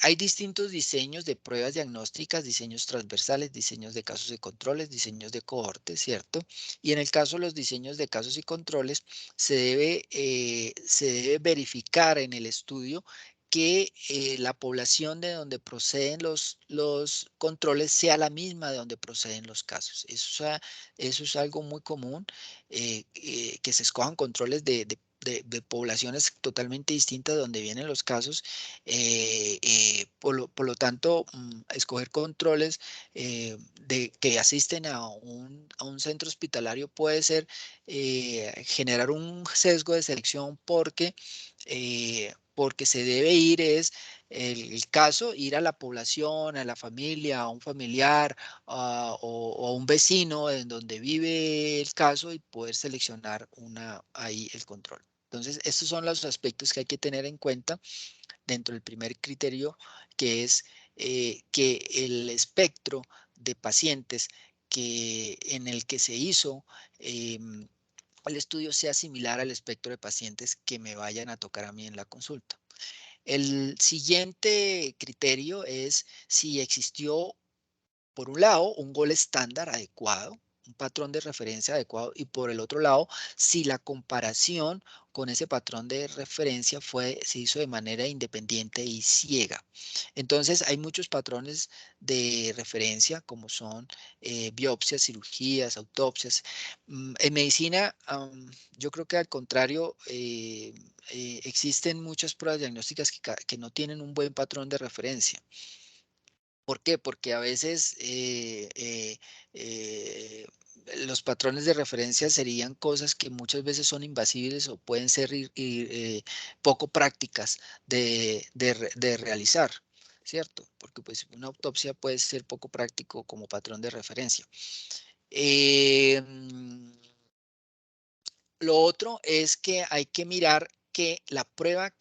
Hay distintos diseños de pruebas diagnósticas, diseños transversales, diseños de casos y controles, diseños de cohortes, ¿cierto? Y en el caso de los diseños de casos y controles, se debe verificar en el estudio que la población de donde proceden los controles sea la misma de donde proceden los casos. Eso es algo muy común, que se escojan controles de poblaciones totalmente distintas de donde vienen los casos. Por lo tanto, escoger controles que asisten a un centro hospitalario puede ser generar un sesgo de selección porque se debe ir es el caso, ir a la población, a la familia, a un familiar o a un vecino en donde vive el caso y poder seleccionar ahí el control. Entonces, estos son los aspectos que hay que tener en cuenta dentro del primer criterio, que es que el espectro de pacientes en el que se hizo el estudio sea similar al espectro de pacientes que me vayan a tocar a mí en la consulta. El siguiente criterio es si existió, por un lado, un gol estándar adecuado, un patrón de referencia adecuado, y por el otro lado, si la comparación con ese patrón de referencia se hizo de manera independiente y ciega. Entonces, hay muchos patrones de referencia, como son biopsias, cirugías, autopsias. En medicina, yo creo que al contrario, existen muchas pruebas diagnósticas que no tienen un buen patrón de referencia. ¿Por qué? Porque a veces patrones de referencia serían cosas que muchas veces son invasibles o pueden ser poco prácticas de realizar, ¿cierto? Porque pues una autopsia puede ser poco práctico como patrón de referencia. Lo otro es que hay que mirar que la prueba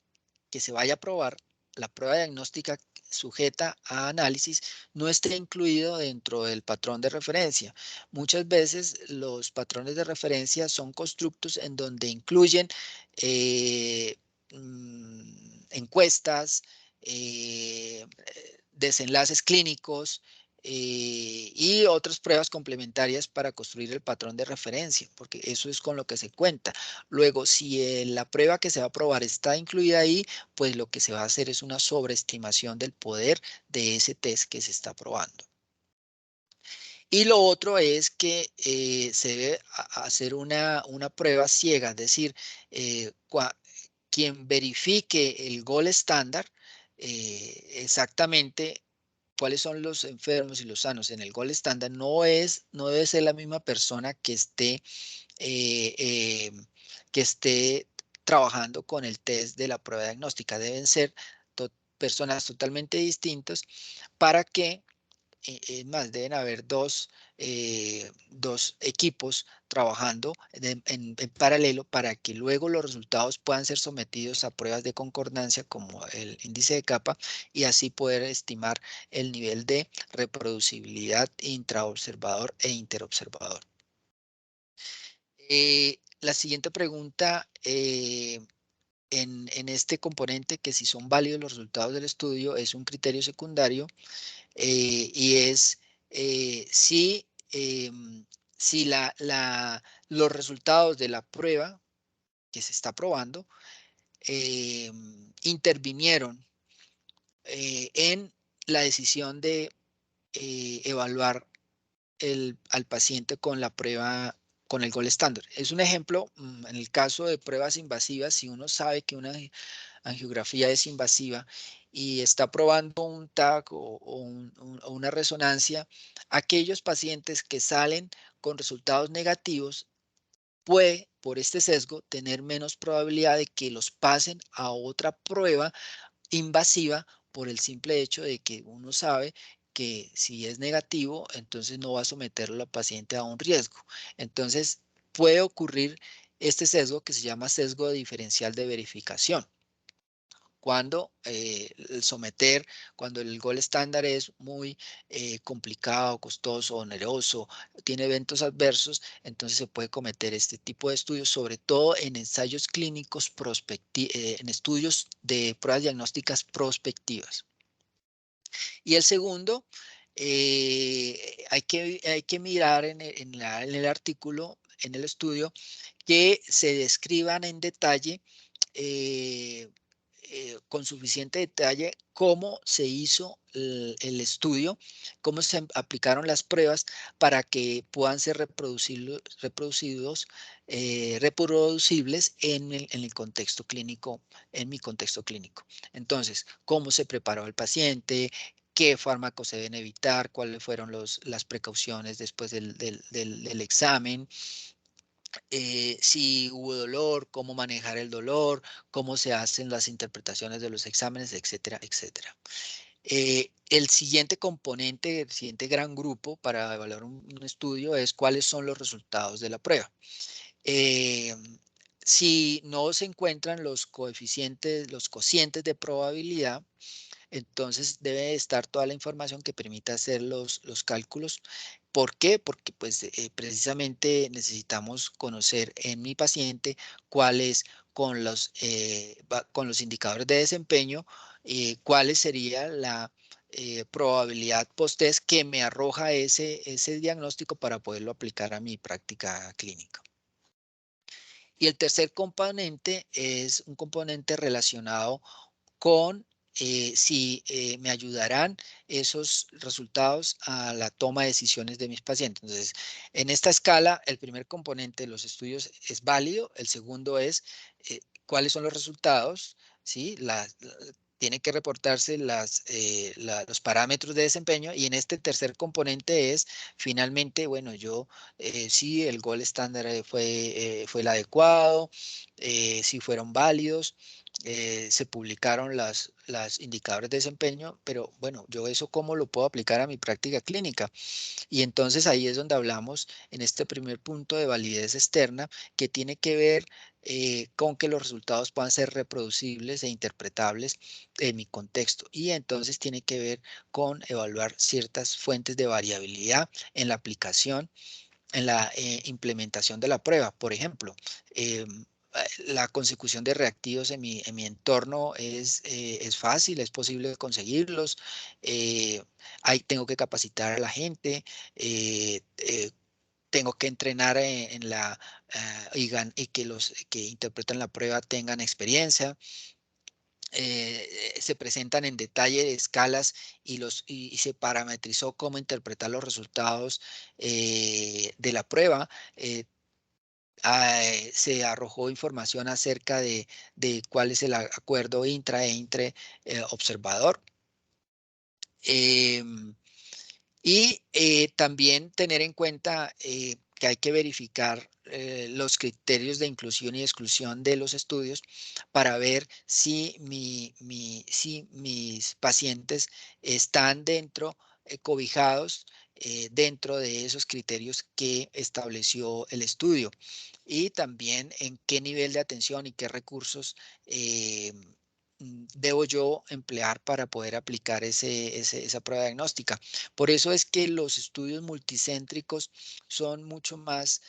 que se vaya a probar, la prueba diagnóstica sujeta a análisis, no esté incluido dentro del patrón de referencia. Muchas veces los patrones de referencia son constructos en donde incluyen eh, encuestas, desenlaces clínicos, y otras pruebas complementarias para construir el patrón de referencia, porque eso es con lo que se cuenta. Luego, si la prueba que se va a probar está incluida ahí, pues lo que se va a hacer es una sobreestimación del poder de ese test que se está probando. Y lo otro es que se debe hacer una prueba ciega, es decir, quien verifique el gol estándar, exactamente cuáles son los enfermos y los sanos en el gol estándar, no debe ser la misma persona eh, eh, que esté trabajando con el test de la prueba diagnóstica. Deben ser personas totalmente distintas para que, más, deben haber dos equipos trabajando en paralelo para que luego los resultados puedan ser sometidos a pruebas de concordancia como el índice de capa y así poder estimar el nivel de reproducibilidad intraobservador e interobservador. La siguiente pregunta, en este componente, que si son válidos los resultados del estudio, es un criterio secundario, y es si los resultados de la prueba que se está probando intervinieron en la decisión de evaluar al paciente con la prueba, con el gol estándar. Es un ejemplo, en el caso de pruebas invasivas, si uno sabe que una angiografía es invasiva y está probando un TAC o una resonancia, aquellos pacientes que salen con resultados negativos puede, por este sesgo, tener menos probabilidad de que los pasen a otra prueba invasiva por el simple hecho de que uno sabe que si es negativo, entonces no va a someterlo al paciente a un riesgo. Entonces puede ocurrir este sesgo que se llama sesgo diferencial de verificación. Cuando cuando el gol estándar es muy complicado, costoso, oneroso, tiene eventos adversos, entonces se puede cometer este tipo de estudios, sobre todo en ensayos clínicos en estudios de pruebas diagnósticas prospectivas. Y el segundo, hay que mirar en el artículo, en el estudio, que se describan en detalle, eh, con suficiente detalle, cómo se hizo el estudio, cómo se aplicaron las pruebas para que puedan ser reproducibles en el contexto clínico, en mi contexto clínico. Entonces, cómo se preparó el paciente, qué fármacos se deben evitar, cuáles fueron las precauciones después del examen, si hubo dolor, cómo manejar el dolor, cómo se hacen las interpretaciones de los exámenes, etcétera, etcétera. El siguiente componente, el siguiente gran grupo para evaluar un estudio es cuáles son los resultados de la prueba. Eh, si no se encuentran los coeficientes, los cocientes de probabilidad, entonces debe estar toda la información que permita hacer los cálculos. ¿Por qué? Porque pues precisamente necesitamos conocer en mi paciente cuáles con los indicadores de desempeño, cuál sería la probabilidad post-test que me arroja ese diagnóstico para poderlo aplicar a mi práctica clínica. Y el tercer componente es un componente relacionado con si me ayudarán esos resultados a la toma de decisiones de mis pacientes. Entonces, en esta escala, el primer componente de los estudios es válido, el segundo es cuáles son los resultados, ¿sí? tiene que reportarse los parámetros de desempeño, y en este tercer componente es, finalmente, bueno, sí, el gol estándar fue el adecuado, sí fueron válidos, se publicaron las indicadores de desempeño, pero bueno, yo eso cómo lo puedo aplicar a mi práctica clínica. Y entonces ahí es donde hablamos en este primer punto de validez externa, que tiene que ver con que los resultados puedan ser reproducibles e interpretables en mi contexto. Y entonces tiene que ver con evaluar ciertas fuentes de variabilidad en la aplicación, en la implementación de la prueba. Por ejemplo, la consecución de reactivos en mi entorno es fácil, es posible conseguirlos. Ahí tengo que capacitar a la gente, tengo que entrenar y que los que interpretan la prueba tengan experiencia. Se presentan en detalle de escalas y se parametrizó cómo interpretar los resultados de la prueba. Se arrojó información acerca de cuál es el acuerdo intra e intre observador. Em, también tener en cuenta que hay que verificar los criterios de inclusión y exclusión de los estudios para ver si si mis pacientes están cobijados dentro de esos criterios que estableció el estudio, y también en qué nivel de atención y qué recursos debo yo emplear para poder aplicar esa prueba diagnóstica. Por eso es que los estudios multicéntricos son mucho más,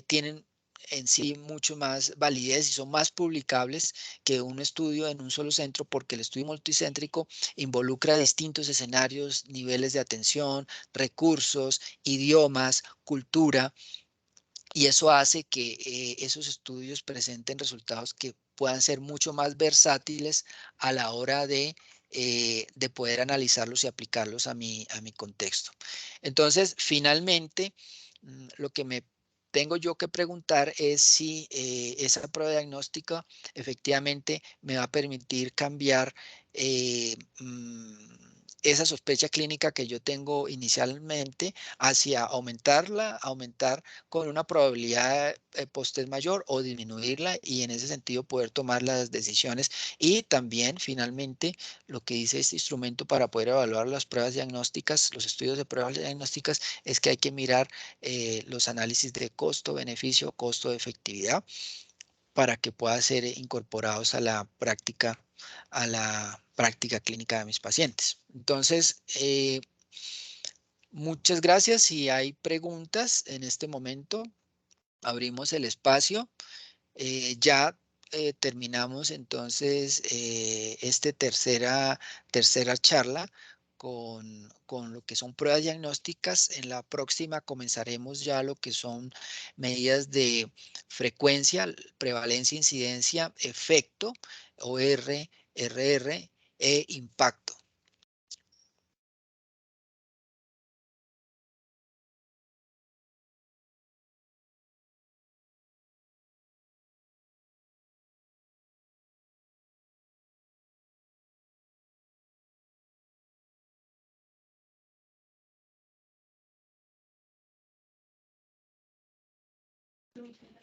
tienen en sí mucho más validez y son más publicables que un estudio en un solo centro, porque el estudio multicéntrico involucra distintos escenarios, niveles de atención, recursos, idiomas, cultura, y eso hace que esos estudios presenten resultados que puedan ser mucho más versátiles a la hora de poder analizarlos y aplicarlos a mi contexto. Entonces, finalmente, lo que me tengo yo que preguntar es si esa prueba diagnóstica efectivamente me va a permitir cambiar esa sospecha clínica que yo tengo inicialmente hacia aumentar con una probabilidad post-test mayor, o disminuirla, y en ese sentido poder tomar las decisiones. Y también, finalmente, lo que dice este instrumento para poder evaluar las pruebas diagnósticas, los estudios de pruebas diagnósticas, es que hay que mirar los análisis de costo-beneficio, costo-efectividad, para que puedan ser incorporados a la práctica clínica de mis pacientes. Entonces, muchas gracias. Si hay preguntas en este momento, abrimos el espacio. Ya terminamos entonces esta tercera charla con lo que son pruebas diagnósticas. En la próxima comenzaremos ya lo que son medidas de frecuencia, prevalencia, incidencia, efecto, OR, RR impacto.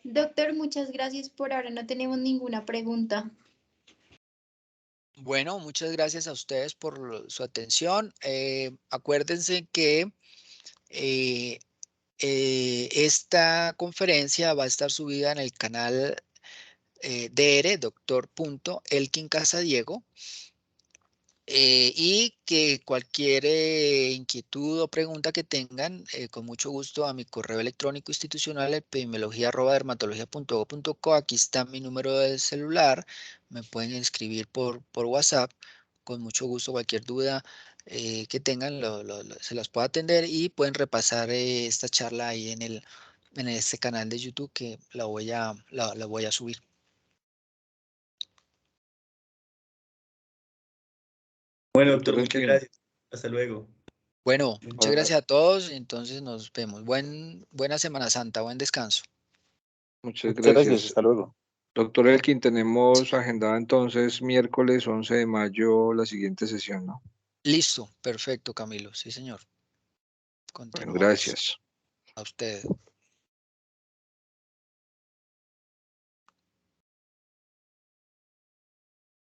Doctor, muchas gracias por ahora. No tenemos ninguna pregunta. Bueno, muchas gracias a ustedes por su atención. Acuérdense que esta conferencia va a estar subida en el canal DR, Dr. Casadiego, y que cualquier inquietud o pregunta que tengan, con mucho gusto, a mi correo electrónico institucional, epidemiología@dermatología.gov.co. Aquí está mi número de celular, me pueden escribir por WhatsApp. Con mucho gusto, cualquier duda que tengan, se las puedo atender, y pueden repasar esta charla ahí en este canal de YouTube, que la voy a subir. Bueno, doctor, muchas gracias. Hasta luego. Bueno, muchas gracias a todos. Entonces nos vemos. Buena Semana Santa, buen descanso. Muchas gracias. Hasta luego. Doctor Elkin, tenemos agendada entonces miércoles 11 de mayo la siguiente sesión, ¿no? Listo, perfecto, Camilo. Sí, señor. Bueno, Continuamos. gracias. A usted.